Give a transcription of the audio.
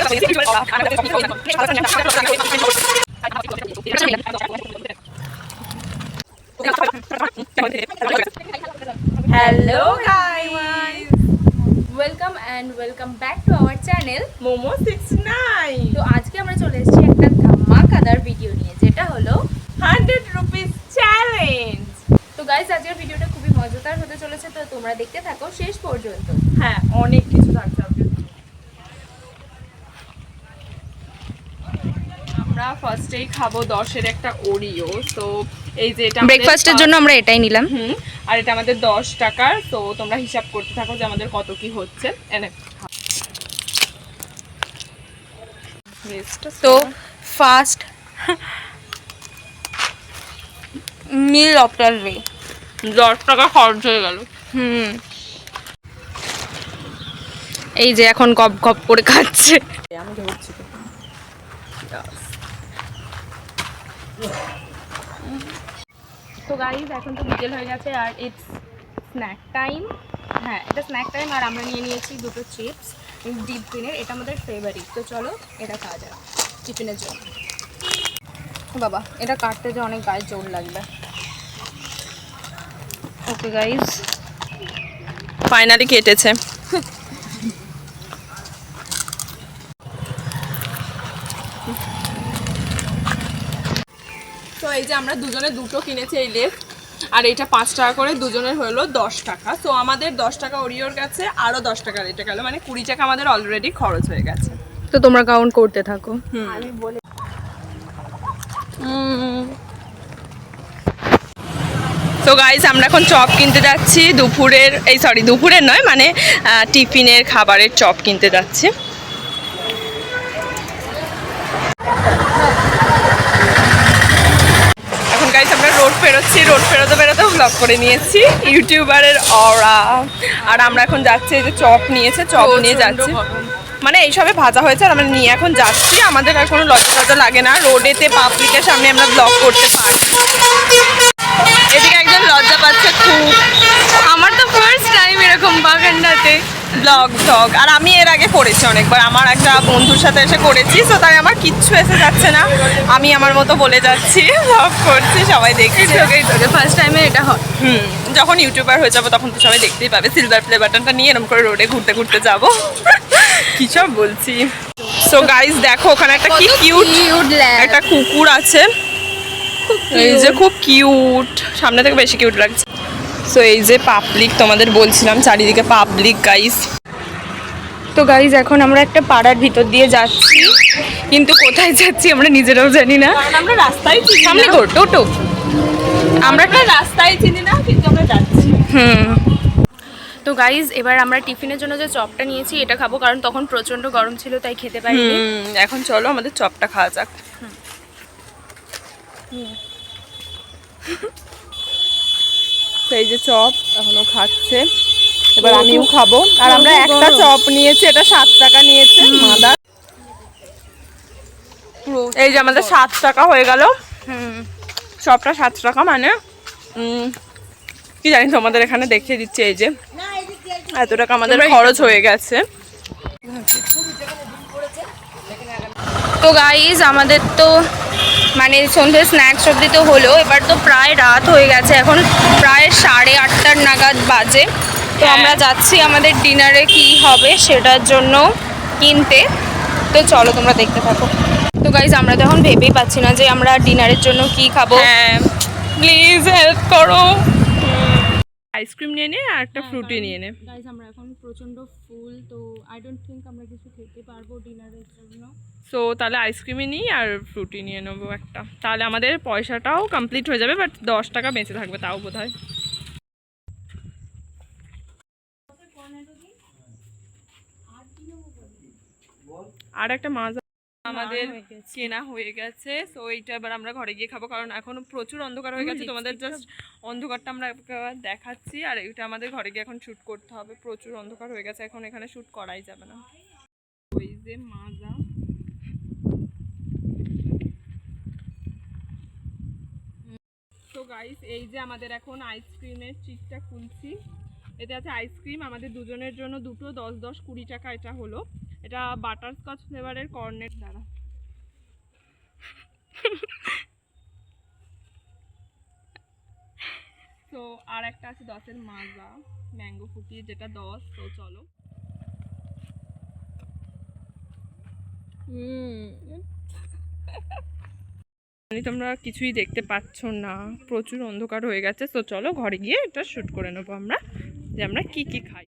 Hello guys, welcome and welcome back to our channel Momo 69। তো আজকে আমরা চলে এসেছি একটা ধামাকাদার ভিডিও নিয়ে, যেটা হলো 100 rupees চ্যালেঞ্জ। তো গাইস, আজকের ভিডিওটা খুবই মজাদার হতে চলেছে, তো তোমরা দেখতে থাকো শেষ পর্যন্ত। হ্যাঁ, অনেক কিছু থাকছে আজকে। আমরা ফার্স্টেই খাবো 10-এর একটা ওরিও। তো এই যে এটা ব্রেকফাস্টের জন্য আমরা এটাই নিলাম। আর এটা আমাদের 10 টাকার। তো তোমরা হিসাব করতে থাকো যে আমাদের কত কি হচ্ছে। এনে তো first meal of the day 10 টাকা খরচ হয়ে গেল। এই যে এখন গপ গপ করে খাচ্ছে। আমি ধরছি তো। তো গাইজ, এখন তো বিকেল হয়ে গেছে আর ইটস স্ন্যাক টাইম। হ্যাঁ, এটা স্ন্যাক টাইম। আর আমরা নিয়ে নিয়েছি দুটো চিপস ডিপ গ্রিনের। এটা আমাদের ফেভারিট। তো চলো এটা খাওয়া যাক টিফিনের জন্য। বাবা, এটা কাটতে যে অনেক গায়ে জোর লাগবে। ওকে গাইজ, ফাইনালি কেটেছে। তো এই যে আমরা দুজনে দুটো কিনেছি এই লেস, আর এটা 5 টাকা করে, দুজনের হলো 10 টাকা। তো আমাদের 10 টাকা ওরিওর কাছে আরও 10 টাকা রেটে গেল, মানে 20 টাকা আমাদের অলরেডি খরচ হয়ে গেছে। তো তোমরা কাউন্ট করতে থাকো। আমি বলে তো গাইস, আমরা এখন চপ কিনতে যাচ্ছি দুপুরের, দুপুরের নয়, মানে টিফিনের খাবারের চপ কিনতে যাচ্ছি। এখন গাইস আমরা রোড ফেরোচ্ছি, রোড বেরোতেও ব্লগ করে নিয়েছি ইউটিউবারের অরা। আর আমরা এখন যাচ্ছি, এই যে চপ নিয়েছে, চপ নিয়ে যাচ্ছি। মানে এইসবে ভাজা হয়েছে আর আমরা নিয়ে এখন যাচ্ছি। আমাদের আর কোনো লজ্জা লাগে না, রোডেতে পাবলিকের সামনে আমরা ব্লগ করতে পারি। এদিকে একজন লজ্জা পাচ্ছে খুব। আমার তো ফার্স্ট টাইম এরকম বাগানটাতে ব্লগ। আর আমি এর আগে করেছি অনেকবার, আমার একটা বন্ধুর সাথে এসে করেছি। তো তাই আমার কিচ্ছু এসে যাচ্ছে না, আমি আমার মতো বলে যাচ্ছি, ব্লগ করছি, সবাই দেখছে। ফার্স্ট টাইমে এটা হয়। যখন ইউটিউবার হয়ে যাবো তখন তো সবাই দেখতেই পাবে। সিলভার প্লে বাটনটা নিয়ে এরকম করে রোডে ঘুরতে ঘুরতে যাবো। কি সব বলছি। সো গাইস, দেখো ওখানে একটা কি কিউট একটা কুকুর আছে। এই যে খুব কিউট, সামনে থেকে বেশি কিউট লাগছে। সো এই যে পাবলিক, তোমাদের বলছিলাম চারিদিকে পাবলিক গাইস। তো গাইজ, এখন আমরা একটা পাড়ার ভিতর দিয়ে যাচ্ছি, কিন্তু কোথায় যাচ্ছি আমরা নিজেরাও জানি না। আমরা রাস্তায় সামনে তো টোটো, আমরা একটা রাস্তায় চিনি না, কিন্তু আমরা যাচ্ছি। তো গাইজ, এবার আমরা টিফিনের জন্য যে চপটা নিয়েছি এটা খাবো, কারণ তখন প্রচন্ড গরম ছিল তাই খেতে পারিনি। এখন চলো আমাদের চপটা খাওয়া যাক। এই যে চপ এখনো খাচ্ছে, এবার আমিও খাবো। আর আমরা একটা চপ নিয়েছি, এটা 7 টাকা নিয়েছে মাদার। এই যে আমাদের 7 টাকা হয়ে গেল। চপটা 7 টাকা, মানে কি জানি, তোমাদের এখানে দেখিয়ে দিচ্ছে। এই যে এত টাকা আমাদের খরচ হয়ে গেছে। তো গাইজ, আমাদের তো মানে সন্ধ্যে স্ন্যাক্স অবধি তো হলো, এবার তো প্রায় রাত হয়ে গেছে, এখন প্রায় 8:30 নাগাদ বাজে। তো আমরা যাচ্ছি আমাদের ডিনারে কি হবে সেটার জন্য কিনতে। তো চলো তোমরা দেখতে থাকো। তো গাইজ, আমরা তো এখন ভেবেই পাচ্ছি না যে আমরা ডিনারের জন্য কি খাবো। হ্যাঁ, প্লিজ হেল্প করো। আইসক্রিম নিয়ে নে আর একটা ফ্রুটি নিয়ে নে। গাইজ, আমরা এখন প্রচন্ড ফুল, তো আই ডোন্ট থিঙ্ক আমরা কিছু খেতে পারবো ডিনারের জন্য। সো তাহলে আইসক্রিমই নিই আর ফ্রুটি নিয়ে নেবো একটা, তাহলে আমাদের পয়সাটাও কমপ্লিট হয়ে যাবে। বাট 10 টাকা বেঁচে থাকবে, তাও বোধ হয়। আর একটা মাজা আমাদের কেনা হয়ে গেছে। সো এইটা এবার আমরা ঘরে গিয়ে খাবো, কারণ এখন প্রচুর অন্ধকার হয়ে গেছে। তোমাদের জাস্ট অন্ধকারটা আমরা দেখাচ্ছি, আর এটা আমাদের ঘরে গিয়ে এখন শ্যুট করতে হবে। প্রচুর অন্ধকার হয়ে গেছে, এখন এখানে শ্যুট করাই যাবে না। ওই যে মাজা, তো গাইস, এই যে আমাদের এখন আইসক্রিমের চিপটা খুলছি। এতে আছে আইসক্রিম, আমাদের দুজনের জন্য দুটো 10-10 20 টাকা এটা হলো। এটা বাটারস্কচ ফ্লেভারের কর্নেট দ্বারা। তো আর একটা আছে 10-এর মাজা ম্যাঙ্গো ফুটিয়ে, যেটা 10। তো চলো। তোমরা কিছুই দেখতে পাচ্ছ না, প্রচুর অন্ধকার হয়ে গেছে। তো চলো ঘরে গিয়ে এটা শুট করে নেবো আমরা, যে আমরা কি কি খাই।